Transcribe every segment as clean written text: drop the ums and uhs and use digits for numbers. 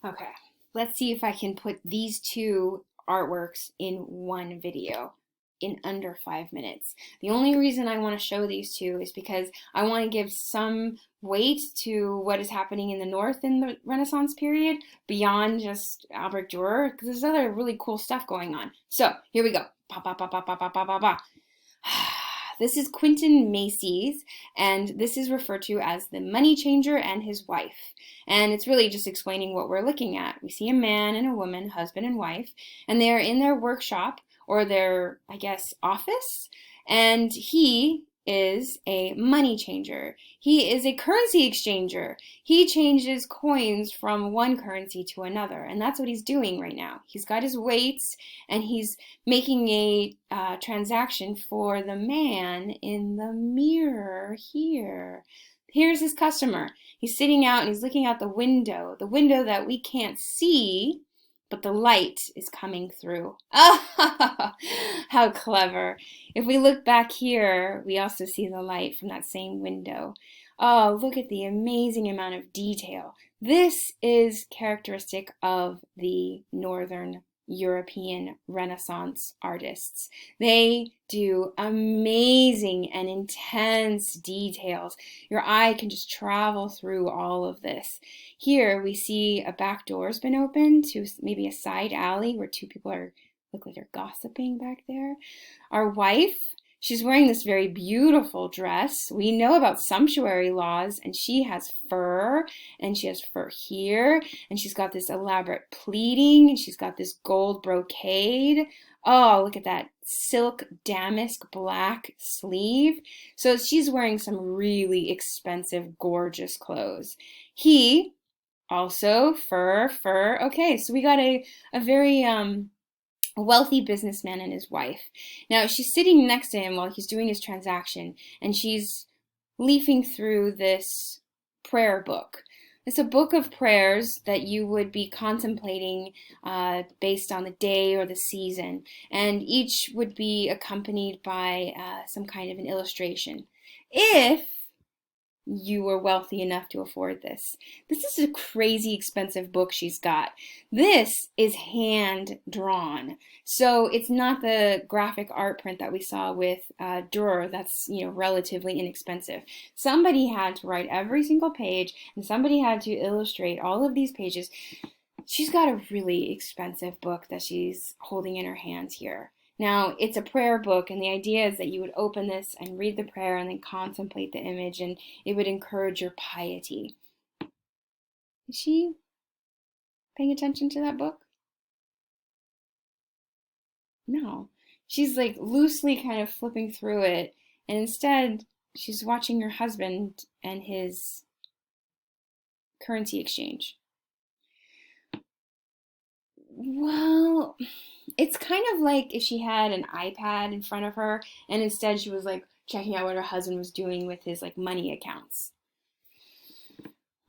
Okay, let's see if I can put these two artworks in one video in under 5 minutes. The only reason I want to show these two is because I want to give some weight to what is happening in the North in the Renaissance period beyond just Albrecht Dürer, because there's other really cool stuff going on. So here we go. Ba, ba, ba, ba, ba, ba, ba, ba, ba. This is Quentin Macy's, and this is referred to as the money changer and his wife. And it's really just explaining what we're looking at. We see a man and a woman, husband and wife, and they're in their workshop or their, I guess, office. And he is a money changer. He is a currency exchanger. He changes coins from one currency to another. And that's what he's doing right now. He's got his weights and he's making a transaction for the man in the mirror here. Here's his customer. He's sitting out and he's looking out the window that we can't see, but the light is coming through. Oh, how clever. If we look back here, we also see the light from that same window. Oh, look at the amazing amount of detail. This is characteristic of the Northern European Renaissance artists. They do amazing and intense details. Your eye can just travel through all of this. Here we see a back door's been opened to maybe a side alley where two people look like they're gossiping back there. Our wife, she's wearing this very beautiful dress. We know about sumptuary laws, and she has fur, and she has fur here, and she's got this elaborate pleating, and she's got this gold brocade. Oh, look at that silk damask black sleeve. So she's wearing some really expensive, gorgeous clothes. He also fur, fur. Okay, so we got a very wealthy businessman and his wife. Now she's sitting next to him while he's doing his transaction, and she's leafing through this prayer book. It's a book of prayers that you would be contemplating based on the day or the season, and each would be accompanied by some kind of an illustration. If you were wealthy enough to afford this. This is a crazy expensive book she's got. This is hand drawn. So it's not the graphic art print that we saw with Dürer that's, relatively inexpensive. Somebody had to write every single page and somebody had to illustrate all of these pages. She's got a really expensive book that she's holding in her hands here. Now, it's a prayer book, and the idea is that you would open this and read the prayer and then contemplate the image, and it would encourage your piety. Is she paying attention to that book? No. She's like loosely kind of flipping through it, and instead, she's watching her husband and his currency exchange. Well, it's kind of like if she had an iPad in front of her and instead she was like checking out what her husband was doing with his like money accounts.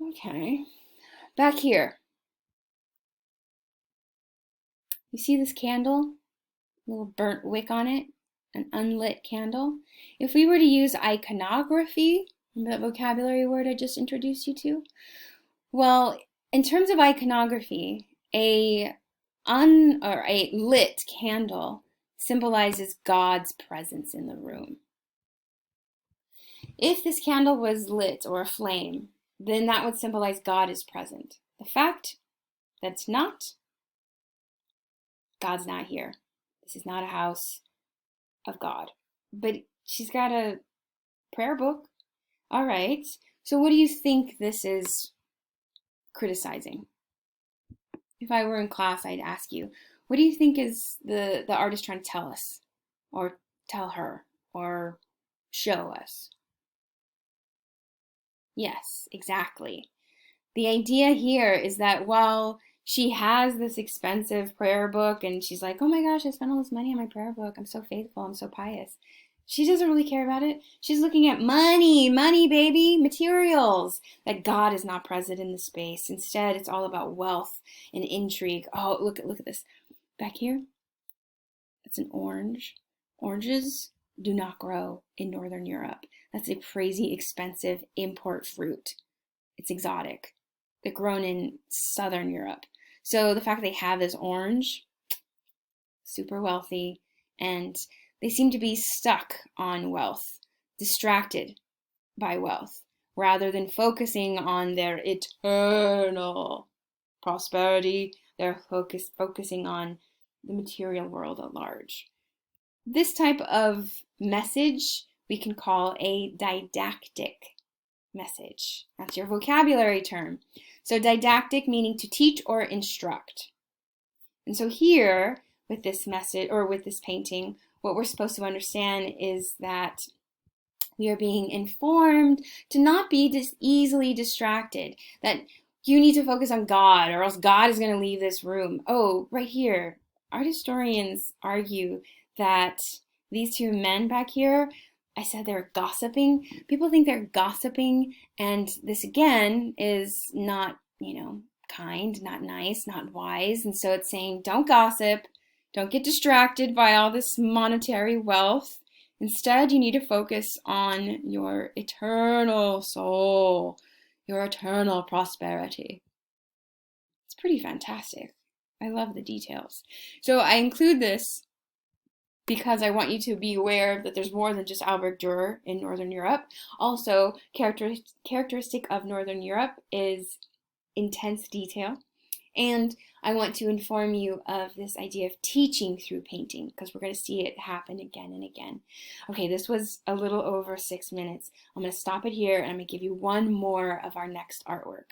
Okay. Back here. You see this candle? A little burnt wick on it? An unlit candle? If we were to use iconography, that vocabulary word I just introduced you to, well, in terms of iconography, a lit candle symbolizes God's presence in the room. If this candle was lit or aflame, then that would symbolize God is present. The fact that it's not, God's not here. This is not a house of God. But she's got a prayer book. All right. So what do you think this is criticizing? If I were in class, I'd ask you, what do you think is the artist trying to tell us? Or tell her? Or show us? Yes, exactly. The idea here is that while she has this expensive prayer book and she's like, oh my gosh, I spent all this money on my prayer book. I'm so faithful. I'm so pious. She doesn't really care about it. She's looking at money, money, baby, materials. That God is not present in the space. Instead, it's all about wealth and intrigue. Oh, look at this. Back here, it's an orange. Oranges do not grow in Northern Europe. That's a crazy expensive import fruit. It's exotic. They're grown in Southern Europe. So the fact they have this orange, super wealthy, and they seem to be stuck on wealth, distracted by wealth, rather than focusing on their eternal prosperity. They're focusing on the material world at large. This type of message we can call a didactic message. That's your vocabulary term. So didactic meaning to teach or instruct. And so here with this message or with this painting, what we're supposed to understand is that we are being informed to not be easily distracted, that you need to focus on God or else God is going to leave this room. Oh, right here, art historians argue that these two men back here, I said they're gossiping. People think they're gossiping, and this again is not, kind, not nice, not wise. And so it's saying, don't gossip, don't get distracted by all this monetary wealth. Instead, you need to focus on your eternal soul, your eternal prosperity. It's pretty fantastic. I love the details. So I include this because I want you to be aware that there's more than just Albrecht Dürer in Northern Europe. Also, characteristic of Northern Europe is intense detail. And I want to inform you of this idea of teaching through painting, because we're going to see it happen again and again. Okay, this was a little over 6 minutes. I'm going to stop it here, and I'm going to give you one more of our next artwork.